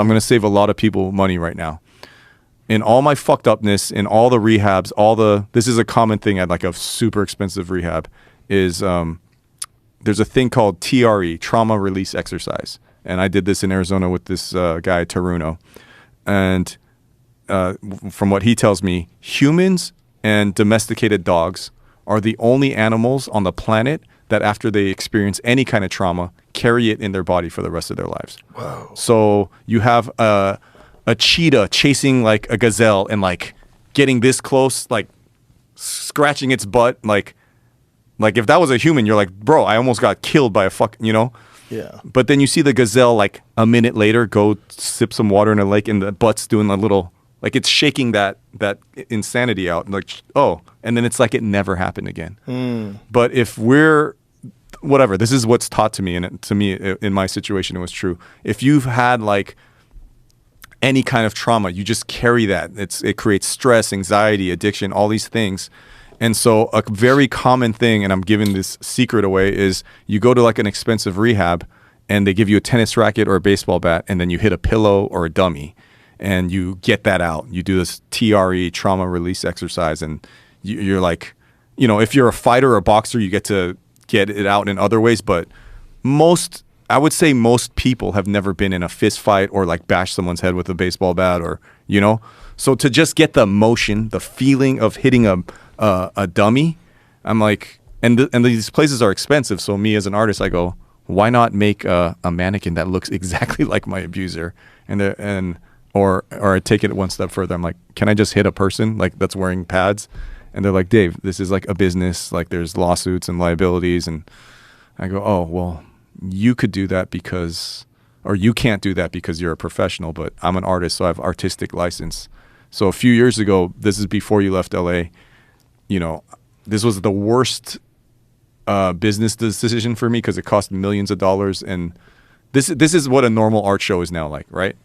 I'm going to save a lot of people money right now. In all my fucked upness, in all the rehabs, this is a common thing at like a super expensive rehab, is there's a thing called TRE, trauma release exercise. And I did this in Arizona with this guy, Taruno. And from what he tells me, humans and domesticated dogs are the only animals on the planet that after they experience any kind of trauma, carry it in their body for the rest of their lives. Wow. So you have a cheetah chasing like a gazelle and like getting this close, like scratching its butt. Like if that was a human, you're like, bro, I almost got killed by a Yeah. But then you see the gazelle like a minute later go sip some water in a lake and the butt's doing a little, like it's shaking that insanity out. Like, oh, and then it's like it never happened again. But if we're, whatever, this is what's taught to me, and to me, in my situation, it was true. If you've had like any kind of trauma, you just carry that. It creates stress, anxiety, addiction, all these things. And so a very common thing, and I'm giving this secret away, is you go to like an expensive rehab and they give you a tennis racket or a baseball bat, and then you hit a pillow or a dummy and you get that out. You do this TRE, trauma release exercise, and you're like, if you're a fighter or a boxer, you get to get it out in other ways. But I would say most people have never been in a fist fight or like bash someone's head with a baseball bat or, So to just get the emotion, the feeling of hitting a dummy, I'm like, and these places are expensive. So me as an artist, I go, why not make a mannequin that looks exactly like my abuser? Or I take it one step further. I'm like, can I just hit a person like that's wearing pads? And they're like, Dave, this is like a business. Like there's lawsuits and liabilities. And I go, oh, well, you could do that or you can't do that because you're a professional, but I'm an artist, so I have artistic license. So a few years ago, this is before you left LA, this was the worst business decision for me because it cost millions of dollars. And this is what a normal art show is now like, right?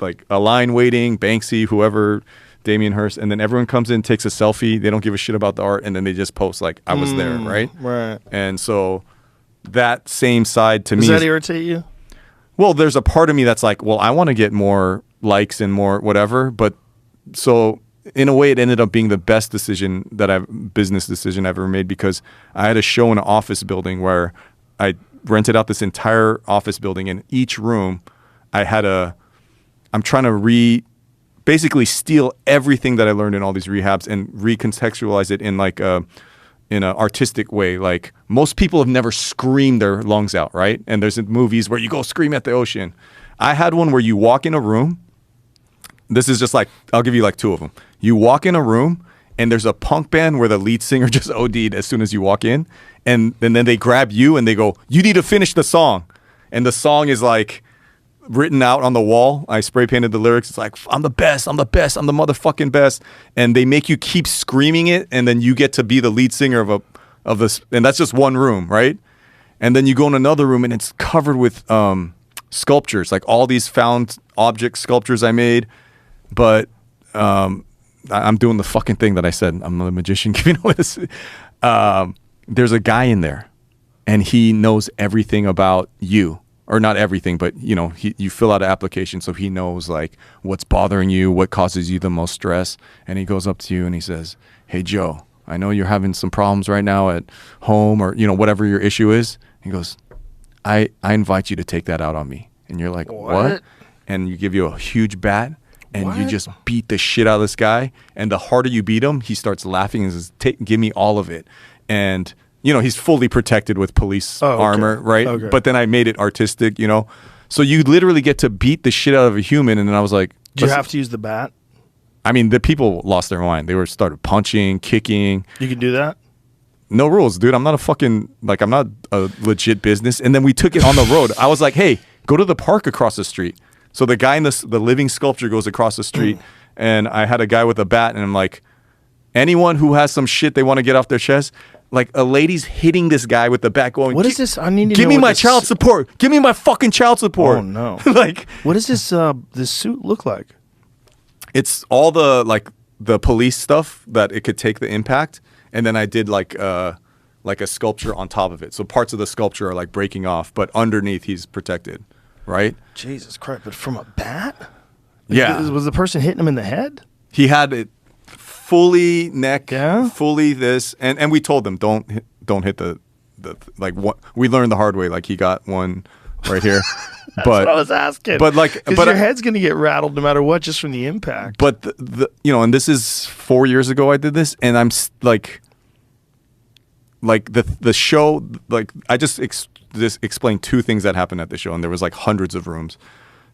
Like a line waiting, Banksy, whoever, Damien Hirst, and then everyone comes in, takes a selfie. They don't give a shit about the art, and then they just post like, I was there, right? Right. And so that same side to me. Does that irritate you? Well, there's a part of me that's like, well, I want to get more likes and more whatever. But so in a way, it ended up being the best business decision I've ever made, because I had a show in an office building where I rented out this entire office building. In each room, I'm trying to basically steal everything that I learned in all these rehabs and recontextualize it in like in an artistic way. Like most people have never screamed their lungs out, right? And there's movies where you go scream at the ocean. I had one where you walk in a room. This is just like, I'll give you like two of them. You walk in a room and there's a punk band where the lead singer just OD'd as soon as you walk in. And then they grab you and they go, you need to finish the song. And the song is like written out on the wall. I spray painted the lyrics. It's like, I'm the best, I'm the best, I'm the motherfucking best. And they make you keep screaming it, and then you get to be the lead singer of this, and that's just one room, right? And then you go in another room and it's covered with sculptures, like all these found object sculptures I made. But I'm doing the fucking thing that I said. I'm a magician giving away this. There's a guy in there and he knows everything about you. Or not everything, but you fill out an application, so he knows like what's bothering you, what causes you the most stress. And he goes up to you and he says, hey, Joe, I know you're having some problems right now at home, or whatever your issue is. He goes, I invite you to take that out on me. And you're like, what? And you give you a huge bat and you just beat the shit out of this guy. And the harder you beat him, he starts laughing and says, give me all of it. And he's fully protected with police armor, right? Okay. But then I made it artistic, So you literally get to beat the shit out of a human. And then I was like, do you have to use the bat? I mean, the people lost their mind. They started punching, kicking. You can do that? No rules, dude. I'm not I'm not a legit business. And then we took it on the road. I was like, hey, go to the park across the street. So the guy in the living sculpture goes across the street. And I had a guy with a bat. And I'm like, anyone who has some shit they want to get off their chest, like a lady's hitting this guy with the bat going, what is this? I need to give me my child support. Give me my fucking child support. Oh no. Like, what does this suit look like? It's all the police stuff that it could take the impact. And then I did like a sculpture on top of it. So parts of the sculpture are like breaking off, but underneath he's protected. right? Jesus Christ! But from a bat? Yeah. Was the person hitting him in the head? He had it fully neck, Yeah? fully this, and we told them don't hit the like what we learned the hard way. Like he got one right here, That's what I was asking. but like, because but your head's gonna get rattled no matter what, just from the impact. But the and this is 4 years ago I did this, and I'm like the show, like I just explained two things that happened at the show, and there was like hundreds of rooms.